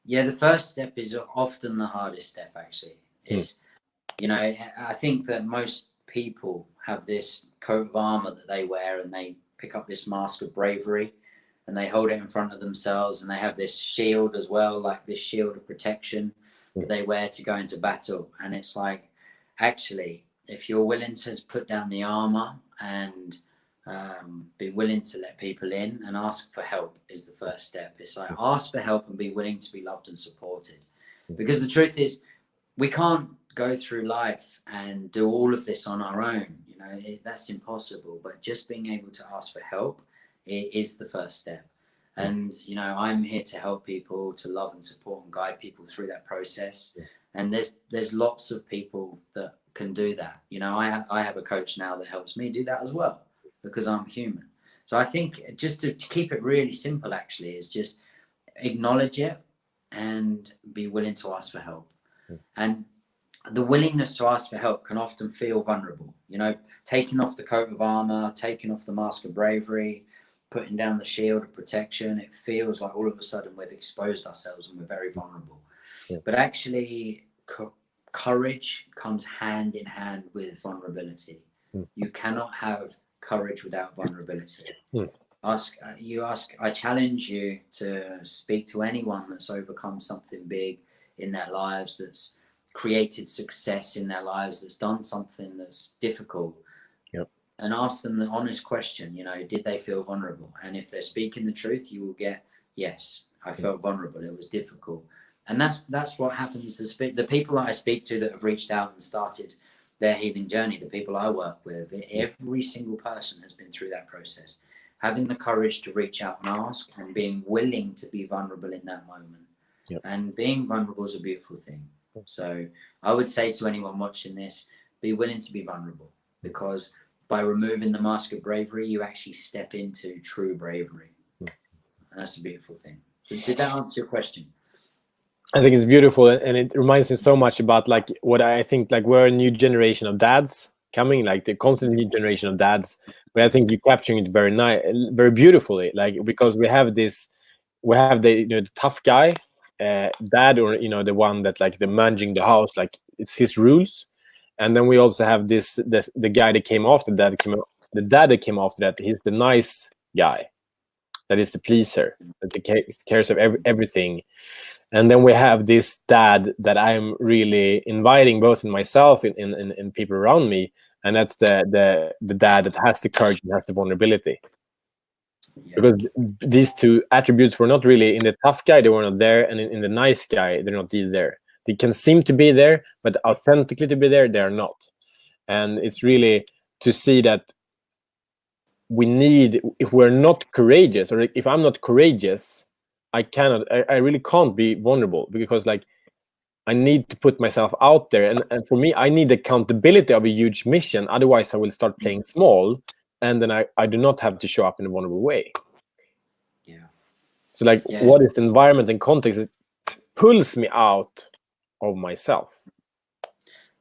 Yeah, the first step is often the hardest step, actually. It's, I think that most people have this coat of armor that they wear, and they pick up this mask of bravery and they hold it in front of themselves, and they have this shield as well, like this shield of protection that they wear to go into battle. And it's like, actually, if you're willing to put down the armor and be willing to let people in and ask for help is the first step. It's like, ask for help and be willing to be loved and supported. Because the truth is, we can't go through life and do all of this on our own. That's impossible. But just being able to ask for help is the first step. And, I'm here to help people, to love and support and guide people through that process. And there's lots of people that can do that. I have a coach now that helps me do that as well, because I'm human. So I think just to keep it really simple, actually, is just acknowledge it and be willing to ask for help. And the willingness to ask for help can often feel vulnerable. Taking off the coat of armor, taking off the mask of bravery, putting down the shield of protection, it feels like all of a sudden we've exposed ourselves and we're very vulnerable. But actually, courage comes hand in hand with vulnerability. You cannot have courage without vulnerability. I challenge you to speak to anyone that's overcome something big in their lives, that's created success in their lives, that's done something that's difficult, and ask them the honest question, did they feel vulnerable? And if they're speaking the truth, you will get, yes, I felt vulnerable, it was difficult. And that's what happens. The people that I speak to that have reached out and started their healing journey, the people I work with, every single person has been through that process. Having the courage to reach out and ask, and being willing to be vulnerable in that moment. And being vulnerable is a beautiful thing. So I would say to anyone watching this, be willing to be vulnerable, because by removing the mask of bravery, you actually step into true bravery. And that's a beautiful thing. So did that answer your question? I think it's beautiful, and it reminds me so much about like what I think, like we're a new generation of dads coming, like the constant new generation of dads. But I think you're capturing it very beautifully, like because we have this we have the the tough guy, dad, or the one that like the managing the house, like it's his rules. And then we also have the guy that came after that, the dad that came after that. He's the nice guy, that is the pleaser, that cares of everything. And then we have this dad that I'm really inviting both in myself and in people around me, and that's the dad that has the courage and has the vulnerability. Yeah. Because these two attributes were not really in the tough guy, they were not there, and in the nice guy, they're not either there. They can seem to be there, but authentically to be there, they are not. And it's really to see that we need, if we're not courageous, or if I'm not courageous, I really can't be vulnerable, because like I need to put myself out there, and for me, I need accountability of a huge mission. Otherwise I will start playing small, and then I do not have to show up in a vulnerable way. Yeah. So like, Yeah. what is the environment and context that pulls me out of myself?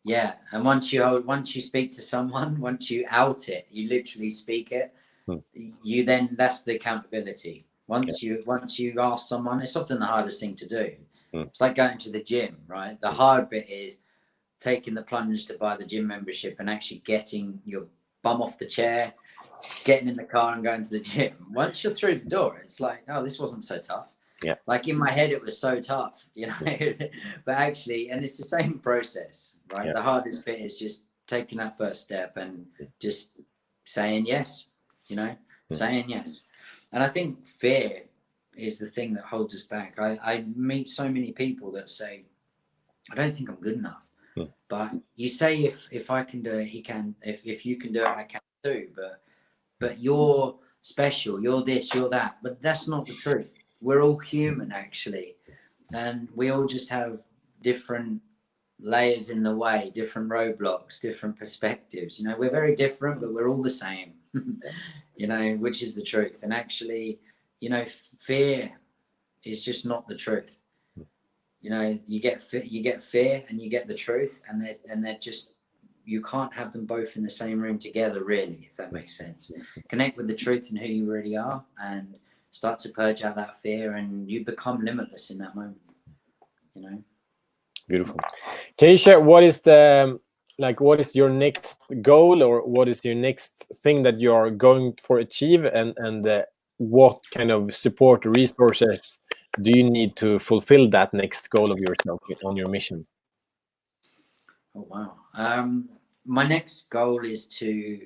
Yeah, and once you speak to someone, once you out it, you literally speak it. You then, that's the accountability. Once you ask someone, it's often the hardest thing to do. It's like going to the gym, right? The hard bit is taking the plunge to buy the gym membership and actually getting your bum off the chair, getting in the car and going to the gym. Once you're through the door, it's like, oh, this wasn't so tough. Yeah. Like in my head, it was so tough, but actually, and it's the same process, right? Yeah. The hardest bit is just taking that first step and just saying yes, saying yes. And I think fear is the thing that holds us back. I meet so many people that say, I don't think I'm good enough. But you say, if I can do it, he can. If you can do it, I can too. But you're special. You're this. You're that. But that's not the truth. We're all human, actually, and we all just have different layers in the way, different roadblocks, different perspectives. We're very different, but we're all the same. Which is the truth. And actually, fear is just not the truth. You get fear and you get the truth, and they're just, you can't have them both in the same room together, really, if that makes sense. Connect with the truth and who you really are, and start to purge out that fear, and you become limitless in that moment. Beautiful. Can you share what is your next goal, or what is your next thing that you are going for achieve, and what kind of support resources do you need to fulfill that next goal of yourself on your mission? Oh wow. My next goal is to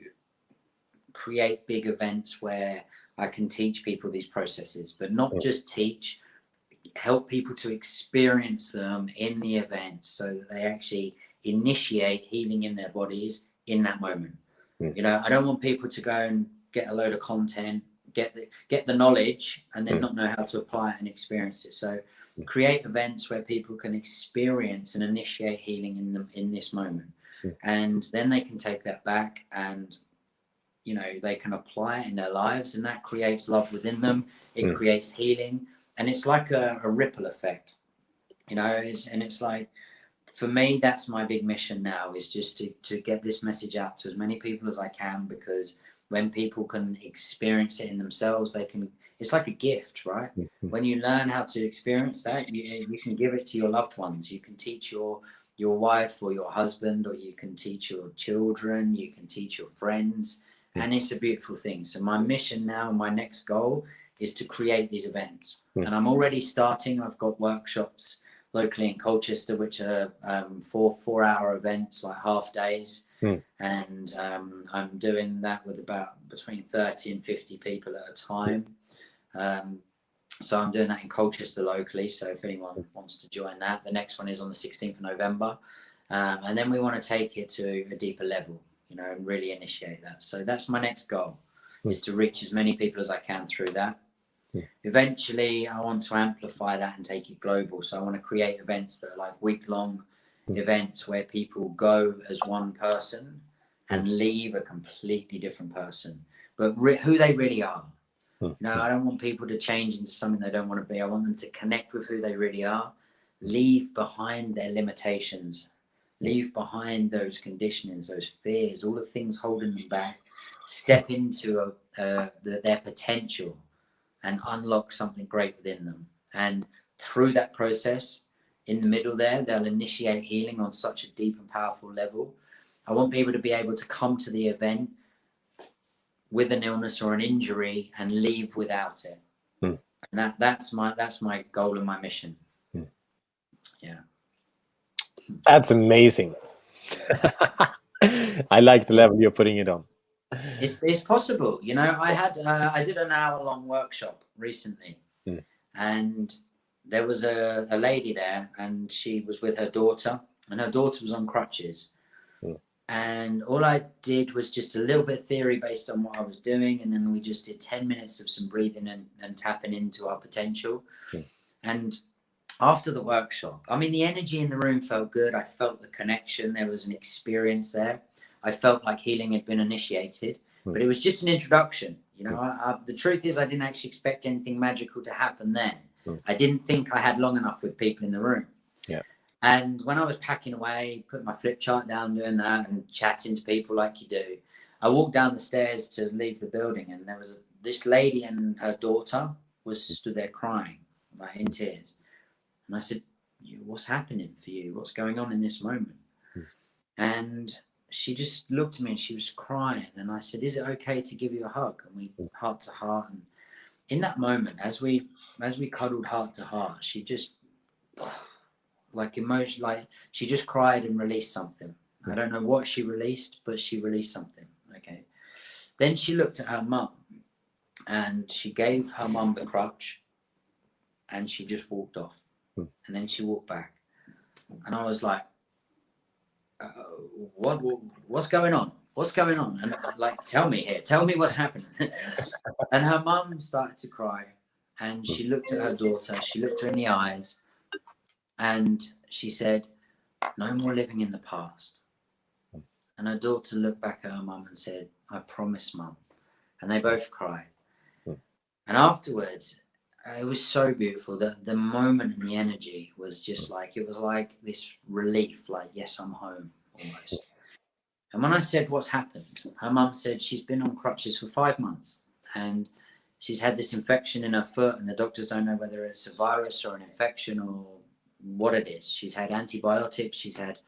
create big events where I can teach people these processes, but not just teach, help people to experience them in the event, so that they actually initiate healing in their bodies in that moment. I don't want people to go and get a load of content, get the knowledge, and then not know how to apply it and experience it. So create events where people can experience and initiate healing in them in this moment, and then they can take that back, and they can apply it in their lives, and that creates love within them. It creates healing, and it's like a ripple effect, it's like, for me, that's my big mission now, is just to get this message out to as many people as I can, because when people can experience it in themselves, it's like a gift, right? When you learn how to experience that, you can give it to your loved ones. You can teach your wife or your husband, or you can teach your children, you can teach your friends, and it's a beautiful thing. So my mission now, my next goal, is to create these events. And I'm already starting. I've got workshops locally in Colchester, which are 4-hour events, like half days. And I'm doing that with about between 30 and 50 people at a time. So I'm doing that in Colchester locally. So if anyone wants to join that, the next one is on the 16th of November. And then we want to take it to a deeper level, and really initiate that. So that's my next goal, is to reach as many people as I can through that. Eventually, I want to amplify that and take it global. So I want to create events that are like week-long events where people go as one person and leave a completely different person, but who they really are. I don't want people to change into something they don't want to be. I want them to connect with who they really are, leave behind their limitations, leave behind those conditionings, those fears, all the things holding them back, step into their potential, and unlock something great within them. And through that process, in the middle there, they'll initiate healing on such a deep and powerful level. I want people to be able to come to the event with an illness or an injury and leave without it. And that's my goal and my mission. Yeah. That's amazing. I like the level you're putting it on. It's possible. You know, I did an hour-long workshop recently, and there was a lady there, and she was with her daughter, and her daughter was on crutches. And all I did was just a little bit of theory based on what I was doing, and then we just did 10 minutes of some breathing and tapping into our potential. And after the workshop, I mean, the energy in the room felt good. I felt the connection. There was an experience there. I felt like healing had been initiated, but it was just an introduction. You know, the truth is I didn't actually expect anything magical to happen then. I didn't think I had long enough with people in the room. And when I was packing away, putting my flip chart down, doing that and chatting to people like you do, I walked down the stairs to leave the building, and there was this lady and her daughter was stood there crying, like in tears. And I said, what's happening for you? What's going on in this moment? And she just looked at me and she was crying. And I said, is it okay to give you a hug? And we heart to heart. And in that moment, as we cuddled heart to heart, she just she just cried and released something. I don't know what she released, but she released something. Okay. Then she looked at her mum and she gave her mum the crutch and she just walked off. And then she walked back. And I was like, what's going on? What's going on? And like, tell me here, tell me what's happening. And her mum started to cry, and she looked at her daughter, she looked her in the eyes, and she said, no more living in the past. And her daughter looked back at her mum and said, I promise, Mum. And they both cried. And afterwards, it was so beautiful that the moment and the energy was just like, it was like this relief, like, yes, I'm home almost. And when I said, what's happened? Her mum said she's been on crutches for 5 months and she's had this infection in her foot, and the doctors don't know whether it's a virus or an infection or what it is. She's had antibiotics, she's had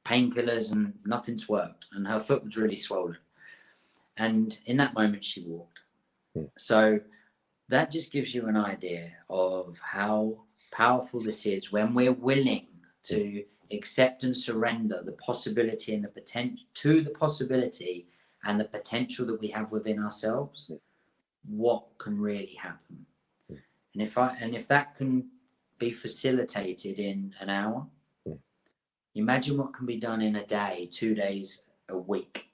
painkillers, and nothing's worked. And her foot was really swollen. And in that moment, she walked. So that just gives you an idea of how powerful this is when we're willing to accept and surrender the possibility and the potential to the possibility and the potential that we have within ourselves. What can really happen? And if that can be facilitated in an hour, imagine what can be done in a day, 2 days, a week.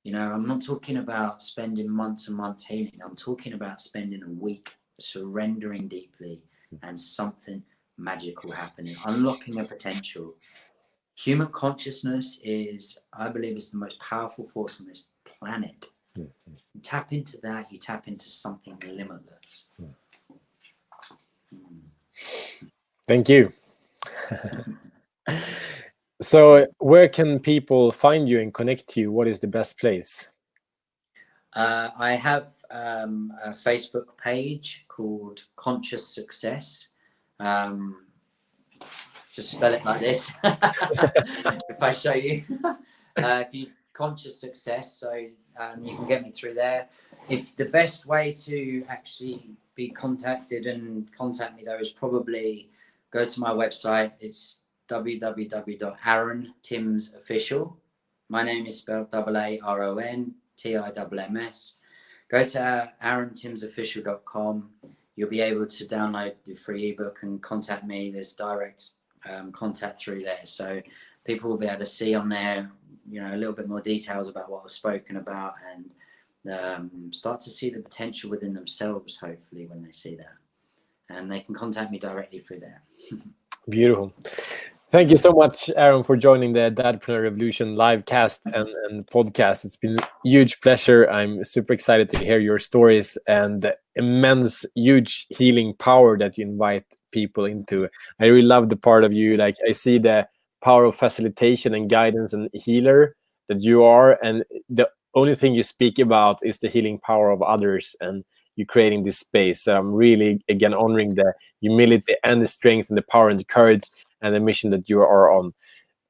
You know, I'm not talking about spending months and months healing. I'm talking about spending a week surrendering deeply and something magical happening, unlocking a potential. Human consciousness is, I believe, is the most powerful force on this planet. You tap into that, you tap into something limitless. Thank you. So where can people find you and connect to you? What is the best place? I have a Facebook page called Conscious Success. Just spell it like this. If I show you, if you Conscious Success, so you can get me through there. If the best way to actually be contacted and contact me though is probably go to my website. It's www.AaronTimmsOfficial. My name is spelled AaronTims. Go to AaronTimmsOfficial.com. You'll be able to download the free ebook and contact me. There's direct contact through there, so people will be able to see on there, you know, a little bit more details about what I've spoken about, and start to see the potential within themselves, hopefully, when they see that. And they can contact me directly through there. Beautiful. Thank you so much, Aaron, for joining the Dadpreneur Revolution live cast and podcast. It's been a huge pleasure. I'm super excited to hear your stories and the immense, huge healing power that you invite people into. I really love the part of you. Like, I see the power of facilitation and guidance and healer that you are. And the only thing you speak about is the healing power of others. And you're creating this space. So I'm really, again, honoring the humility and the strength and the power and the courage and the mission that you are on.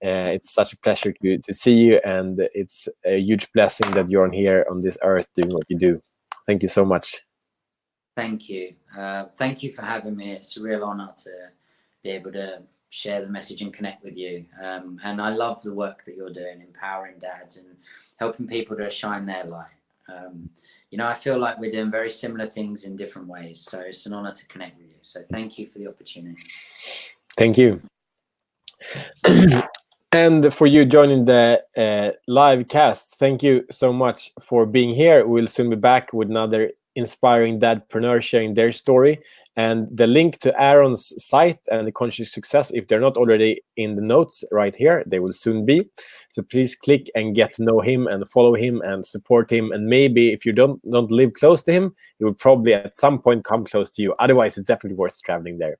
It's such a pleasure to see you, and it's a huge blessing that you're on here on this earth doing what you do. Thank you so much. Thank you. Thank you for having me. It's a real honor to be able to share the message and connect with you. And I love the work that you're doing, empowering dads and helping people to shine their light. You know, I feel like we're doing very similar things in different ways. So it's an honor to connect with you. So thank you for the opportunity. Thank you. And for you joining the live cast, thank you so much for being here. We'll soon be back with another inspiring dadpreneur sharing their story. And the link to Aaron's site and the Conscious Success, if they're not already in the notes right here, they will soon be. So please click and get to know him and follow him and support him. And maybe if you don't live close to him, he will probably at some point come close to you. Otherwise, it's definitely worth traveling there.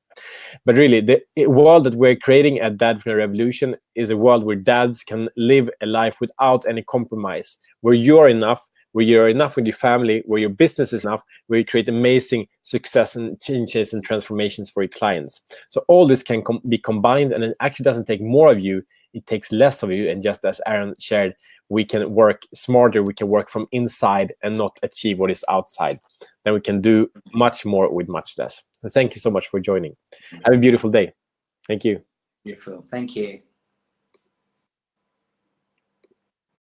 But really, the world that we're creating at Dadpreneur Revolution is a world where dads can live a life without any compromise, where you're enough, where you're enough with your family, where your business is enough, where you create amazing success and changes and transformations for your clients. So all this can be combined, and it actually doesn't take more of you, it takes less of you. And just as Aaron shared, we can work smarter, we can work from inside and not achieve what is outside. Then we can do much more with much less. So thank you so much for joining. Have a beautiful day. Thank you. Beautiful. Thank you.